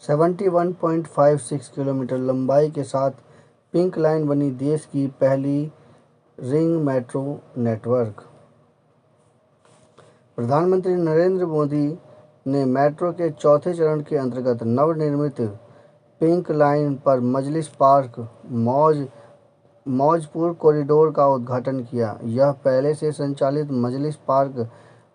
71.56 kilometre लंबाई के साथ पिंक लाइन बनी देश की पहली रिंग मेट्रो नेटवर्क। प्रधानमंत्री नरेंद्र मोदी ने मेट्रो के चौथे चरण के अंतर्गत नवनिर्मित पिंक लाइन पर मजलिस पार्क मौजपुर कॉरिडोर का उद्घाटन किया। यह पहले से संचालित मजलिस पार्क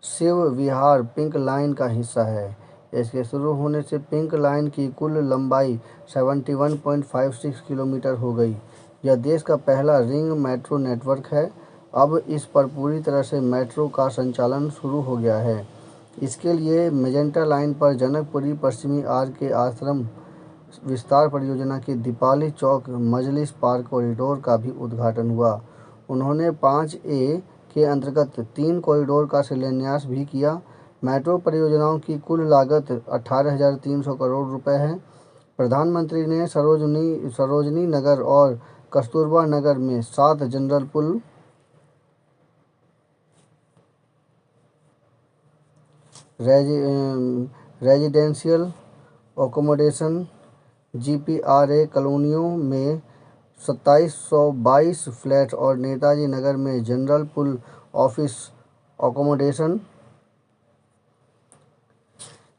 शिव विहार पिंक लाइन का हिस्सा है। इसके शुरू होने से पिंक लाइन की कुल लंबाई 71.56 किलोमीटर हो गई। यह देश का पहला रिंग मेट्रो नेटवर्क है। अब इस पर पूरी तरह से मेट्रो का संचालन शुरू हो गया है। इसके लिए मेजेंटा लाइन पर जनकपुरी पश्चिमी आर के आश्रम विस्तार परियोजना के दीपाली चौक मजलिस पार्क कॉरिडोर का भी उद्घाटन हुआ। उन्होंने 5A के अंतर्गत 3 कॉरिडोर का शिलान्यास भी किया। मेट्रो परियोजनाओं की कुल लागत 18,300 करोड़ रुपए है। प्रधानमंत्री ने सरोजनी नगर और कस्तूरबा नगर में 7 जनरल पुल, रेजिडेंशियल अकोमोडेशन GPRA कॉलोनियों में 2722 फ्लैट और नेताजी नगर में जनरल पुल ऑफिस अकोमोडेशन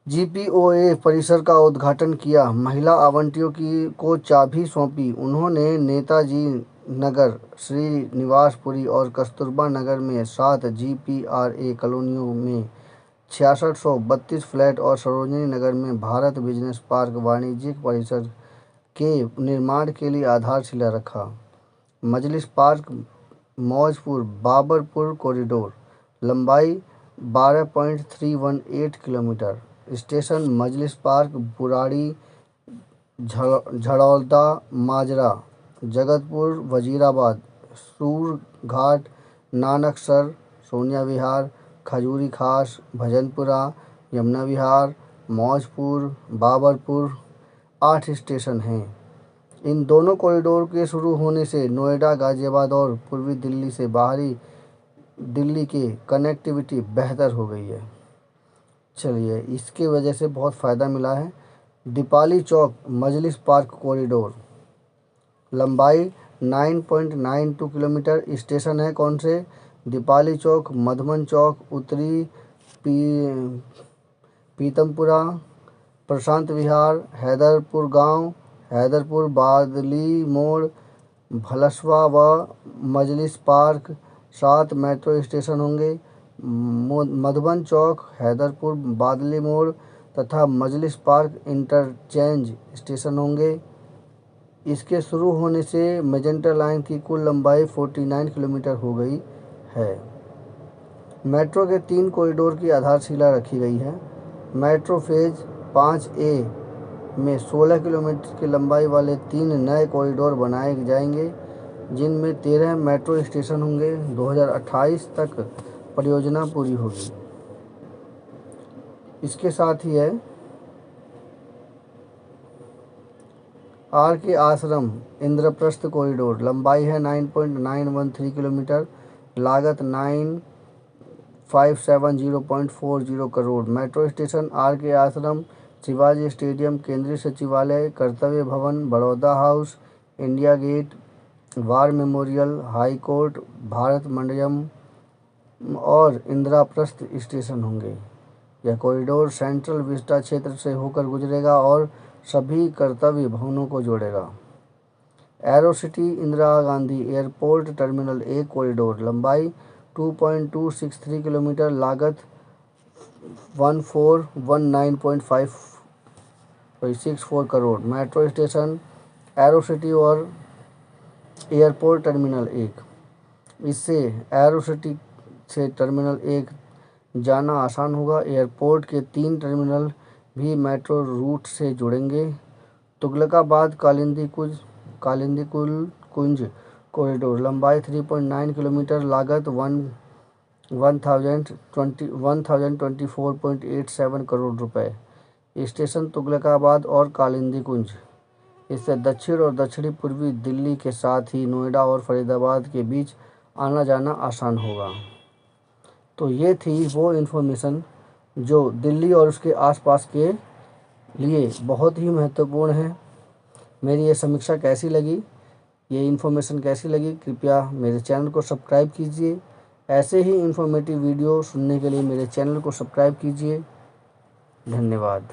GPOA परिसर का उद्घाटन किया। महिला आवंटियों को चाबी सौंपी। उन्होंने नेताजी नगर, श्रीनिवासपुरी और कस्तूरबा नगर में 7 GPRA कॉलोनियों में 6632 फ्लैट और सरोजनी नगर में भारत बिजनेस पार्क वाणिज्यिक परिसर के निर्माण के लिए आधारशिला रखा। मजलिस पार्क मौजपुर बाबरपुर कॉरिडोर लंबाई 12.318 किलोमीटर। स्टेशन मजलिस पार्क, बुराड़ी, झड़ौदा, माजरा, जगतपुर, वजीराबाद, सूरघाट, नानकसर, सोनिया विहार, खजूरी खास, भजनपुरा, यमुना विहार, मौजपुर, बाबरपुर 8 स्टेशन हैं। इन दोनों कॉरिडोर के शुरू होने से नोएडा, गाजियाबाद और पूर्वी दिल्ली से बाहरी दिल्ली की कनेक्टिविटी बेहतर हो गई है। चलिए, इसके वजह से बहुत फ़ायदा मिला है। दीपाली चौक मजलिस पार्क कॉरिडोर लंबाई 9.92 किलोमीटर। स्टेशन है कौन से? दीपाली चौक, मधमन चौक, उत्तरी पीतमपुरा, प्रशांत विहार, हैदरपुर गांव, हैदरपुर, बादली मोड़, भलसवा व मजलिस पार्क। 7 मेट्रो स्टेशन होंगे। मधुबन चौक, हैदरपुर, बादली मोड़ तथा मजलिस पार्क इंटरचेंज स्टेशन होंगे। इसके शुरू होने से मेजेंटा लाइन की कुल लंबाई 49 किलोमीटर हो गई है। मेट्रो के 3 कॉरिडोर की आधारशिला रखी गई है। मेट्रो फेज 5A में 16 किलोमीटर की लंबाई वाले 3 नए कॉरिडोर बनाए जाएंगे, जिनमें 13 मेट्रो स्टेशन होंगे। 2028 तक परियोजना पूरी होगी। इसके साथ ही है आर के आश्रम इंद्रप्रस्थ कॉरिडोर लंबाई है 9.913 किलोमीटर, लागत 9570.40 करोड़। मेट्रो स्टेशन आर के आश्रम, शिवाजी स्टेडियम, केंद्रीय Sachivalaya, Kartavya Bhavan, Baroda House, India Gate, War Memorial, High Court, Bharat Mandapam और इंद्रप्रस्थ स्टेशन होंगे। यह कॉरिडोर सेंट्रल विस्टा क्षेत्र से होकर गुजरेगा और सभी कर्तव्य भवनों को जोड़ेगा। Arrow city Indira Gandhi airport terminal 1 corridor लंबाई 2.263 किलोमीटर, लागत 1419.564 crore. Metro station arrow city और एयरपोर्ट टर्मिनल 1। इससे एरो सिटी से टर्मिनल 1 जाना आसान होगा। एयरपोर्ट के 3 टर्मिनल भी मेट्रो रूट से जुड़ेंगे। तुगलकाबाद कालिंदी कुंज कॉरिडोर लंबाई 3.9 किलोमीटर, लागत 1024.87 करोड़ रुपए। स्टेशन तुगलकाबाद और कालिंदी कुंज। इससे दक्षिण और दक्षिणी पूर्वी दिल्ली के साथ ही नोएडा और फरीदाबाद के बीच आना जाना आसान होगा। तो ये थी वो इन्फॉर्मेशन जो दिल्ली और उसके आसपास के लिए बहुत ही महत्वपूर्ण है। मेरी ये समीक्षा कैसी लगी, ये इन्फॉर्मेशन कैसी लगी, कृपया मेरे चैनल को सब्सक्राइब कीजिए। ऐसे ही इन्फॉर्मेटिव वीडियो सुनने के लिए मेरे चैनल को सब्सक्राइब कीजिए। धन्यवाद।